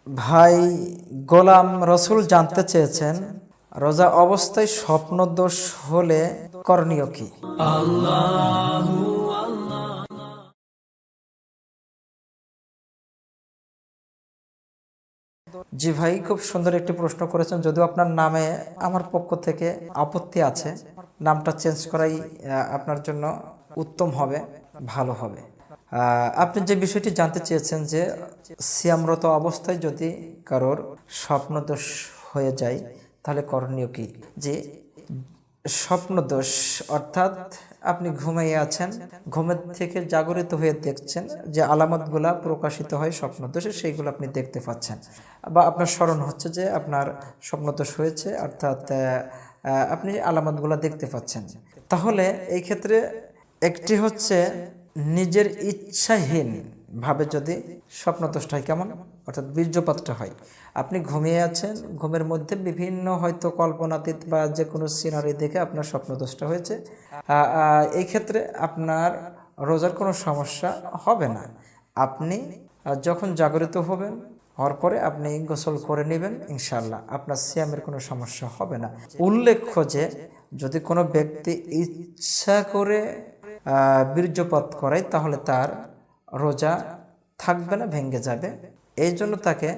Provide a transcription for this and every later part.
ভাই গোলাম রসুল জানতে চেয়েছেন, রোজা অবস্থায় স্বপ্নদোষ হলে করণীয় কি? জি ভাই, খুব সুন্দর একটি প্রশ্ন করেছেন। যদিও আপনার নামে আমার পক্ষ থেকে আপত্তি আছে, নামটা চেঞ্জ করাই আপনার জন্য উত্তম হবে, ভালো হবে। আপনি যে বিষয়টি জানতে চেয়েছেন যে সিয়ামরত অবস্থায় যদি কারোর স্বপ্নদোষ হয়ে যায় তাহলে করণীয় কি? যে স্বপ্নদোষ অর্থাৎ আপনি ঘুমিয়ে আছেন, ঘুমের থেকে জাগরিত হয়ে দেখছেন যে আলামতগুলা প্রকাশিত হয় স্বপ্নদোষে, সেইগুলো আপনি দেখতে পাচ্ছেন, বা আপনার স্মরণ হচ্ছে যে আপনার স্বপ্নদোষ হয়েছে, অর্থাৎ আপনি আলামতগুলা দেখতে পাচ্ছেন। তাহলে এই ক্ষেত্রে একটি হচ্ছে নিজের ইচ্ছাহীন ভাবে যদি স্বপ্নদোষটা হয়, কেমন অর্থাৎ বীর্যপাতটা হয়, আপনি ঘুমিয়ে আছেন, ঘুমের মধ্যে বিভিন্ন হয়তো কল্পনাতীত বা যে কোনো সিনারি দেখে আপনার স্বপ্নদোষটা হয়েছে, এই ক্ষেত্রে আপনার রোজার কোনো সমস্যা হবে না। আপনি যখন জাগরিত হবেন, হওয়ার পরে আপনি গোসল করে নেবেন, ইনশাল্লাহ আপনার সিয়ামের কোনো সমস্যা হবে না। উল্লেখ্য যে যদি কোনো ব্যক্তি ইচ্ছা করে বীর্যপাত করায় তাহলে তার রোজা থাকবে না, ভেঙে যাবে। এই জন্য তাকে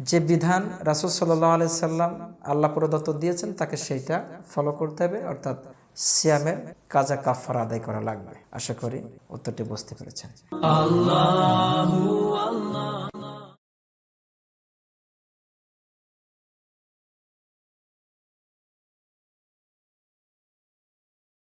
যে বিধান রাসূল সাল্লাল্লাহু আলাইহি সাল্লাম আল্লাহ প্রদত্ত দিয়েছেন তাকে সেইটা ফলো করতে হবে, অর্থাৎ সিয়ামের কাজা কাফারা আদায় করা লাগবে। আশা করি উত্তরটি বুঝতে পেরেছেন।